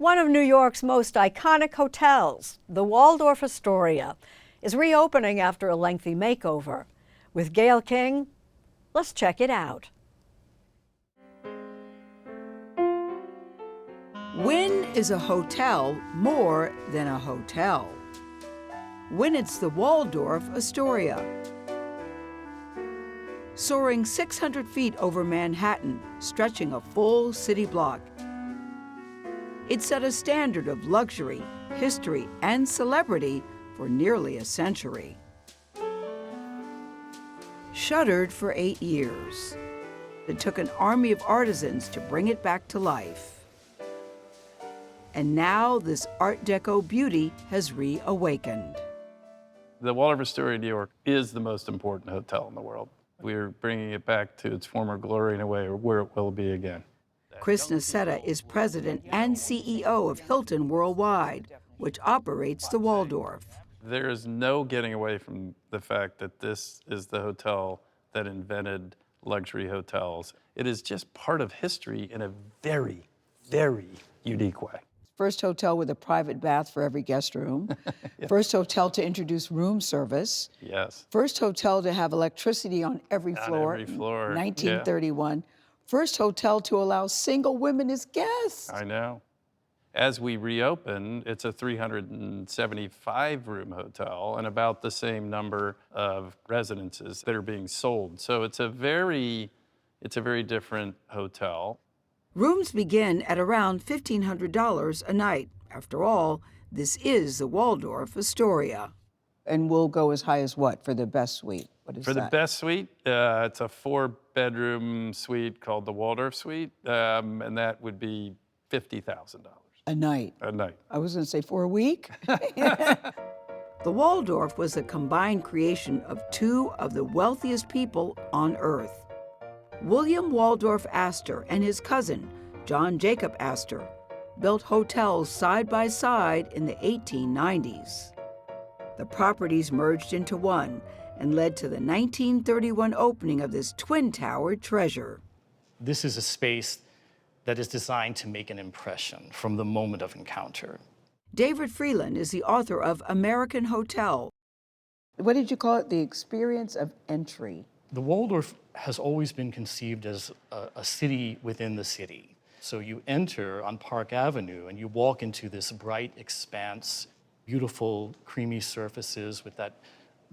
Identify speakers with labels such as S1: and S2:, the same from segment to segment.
S1: One of New York's most iconic hotels, the Waldorf Astoria, is reopening after a lengthy makeover. With Gayle King, let's check it out.
S2: When is a hotel more than a hotel? When it's the Waldorf Astoria. Soaring 600 feet over Manhattan, stretching a full city block. It set a standard of luxury, history, and celebrity for nearly a century. Shuttered for 8 years. It took an army of artisans to bring it back to life. And now this Art Deco beauty has reawakened.
S3: The Waldorf Astoria, New York is the most important hotel in the world. We're bringing it back to its former glory in a way where it will be again.
S2: Chris Nassetta is president and CEO of Hilton Worldwide, which operates the Waldorf.
S3: There is no getting away from the fact that this is the hotel that invented luxury hotels. It is just part of history in a very, very unique way.
S2: First hotel with a private bath for every guest room. Yeah. First hotel to introduce room service.
S3: Yes.
S2: First hotel to have electricity on every floor. 1931. Yeah. First hotel to allow single women as guests.
S3: I know. As we reopen, it's a 375-room hotel and about the same number of residences that are being sold. So it's a very different hotel.
S2: Rooms begin at around $1,500 a night. After all, this is the Waldorf Astoria. And we'll go as high as what for the best suite? What is
S3: for
S2: that?
S3: The best suite, it's a 4-bedroom suite called the Waldorf Suite, and that would be $50,000.
S2: A night?
S3: A night.
S2: I was going to say for a week. The Waldorf was a combined creation of two of the wealthiest people on earth. William Waldorf Astor and his cousin, John Jacob Astor, built hotels side by side in the 1890s. The properties merged into one and led to the 1931 opening of this twin-towered treasure.
S4: This is a space that is designed to make an impression from the moment of encounter.
S2: David Freeland is the author of American Hotel. What did you call it? The experience of entry.
S4: The Waldorf has always been conceived as a city within the city. So you enter on Park Avenue and you walk into this bright expanse, beautiful creamy surfaces with that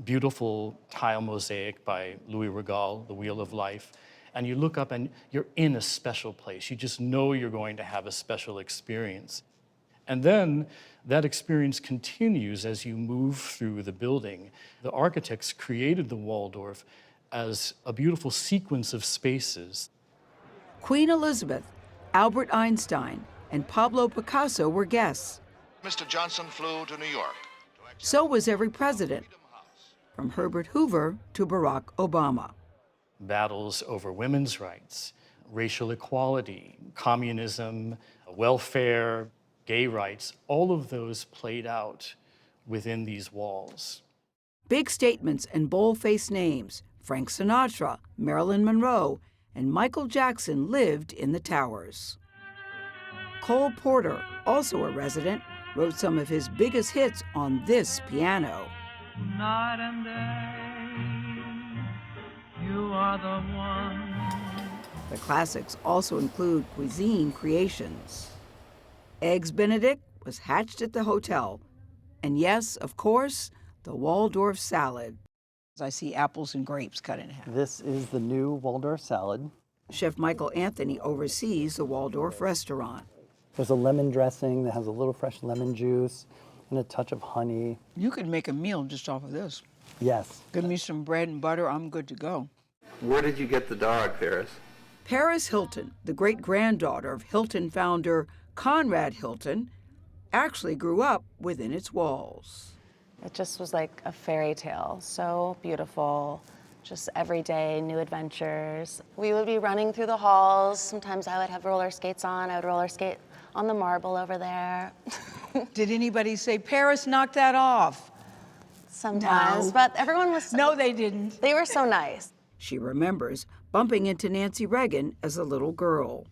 S4: beautiful tile mosaic by Louis Regal, The Wheel of Life. And you look up and you're in a special place. You just know you're going to have a special experience. And then that experience continues as you move through the building. The architects created the Waldorf as a beautiful sequence of spaces.
S2: Queen Elizabeth, Albert Einstein, and Pablo Picasso were guests.
S5: Mr. Johnson flew to New York.
S2: So was every president, from Herbert Hoover to Barack Obama.
S4: Battles over women's rights, racial equality, communism, welfare, gay rights, all of those played out within these walls.
S2: Big statements and bold-faced names. Frank Sinatra, Marilyn Monroe, and Michael Jackson lived in the towers. Cole Porter, also a resident, wrote some of his biggest hits on this piano.
S6: Night and day, you are the one.
S2: The classics also include Cuisine creations. Eggs Benedict was hatched at the hotel. And yes, of course, the Waldorf salad. I see apples and grapes cut in half.
S7: This is the new Waldorf salad.
S2: Chef Michael Anthony oversees the Waldorf restaurant.
S7: There's a lemon dressing that has a little fresh lemon juice and a touch of honey.
S2: You could make a meal just off of this.
S7: Yes.
S2: Give me some bread and butter, I'm good to go.
S8: Where did you get the dog, Paris?
S2: Paris Hilton, the great-granddaughter of Hilton founder Conrad Hilton, actually grew up within its walls.
S9: It just was like a fairy tale, so beautiful, just every day, new adventures. We would be running through the halls. Sometimes I would have roller skates on. I would roller skate on the marble over there.
S2: Did anybody say, Paris, knock that off?
S9: Sometimes,
S2: No.
S9: but everyone was so,
S2: No, they didn't.
S9: They were so nice.
S2: She remembers bumping into Nancy Reagan as a little girl.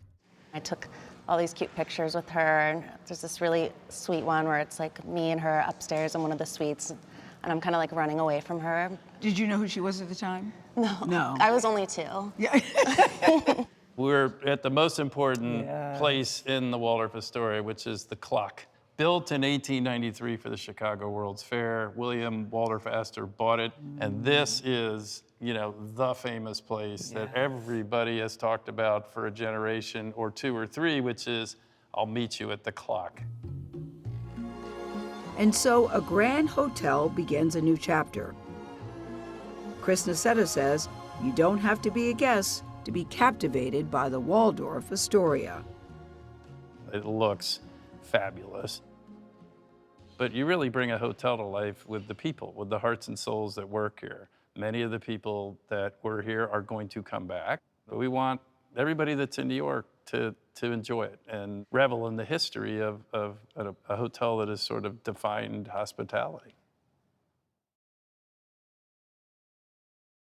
S9: I took all these cute pictures with her. And there's this really sweet one where it's like me and her upstairs in one of the suites, and I'm kind of like running away from her.
S2: Did you know who she was at the time?
S9: No.
S2: No.
S9: I was only 2.
S2: Yeah.
S3: We're at the most important place in the Waldorf Astoria, which is the clock. Built in 1893 for the Chicago World's Fair. William Waldorf Astor bought it, and this is, you know, the famous place that everybody has talked about for a generation or 2 or 3, which is, I'll meet you at the clock.
S2: And so a grand hotel begins a new chapter. Chris Nacetta says, you don't have to be a guest to be captivated by the Waldorf Astoria.
S3: It looks fabulous. But you really bring a hotel to life with the people, with the hearts and souls that work here. Many of the people that were here are going to come back. But we want everybody that's in New York to enjoy it and revel in the history of a hotel that has sort of defined hospitality.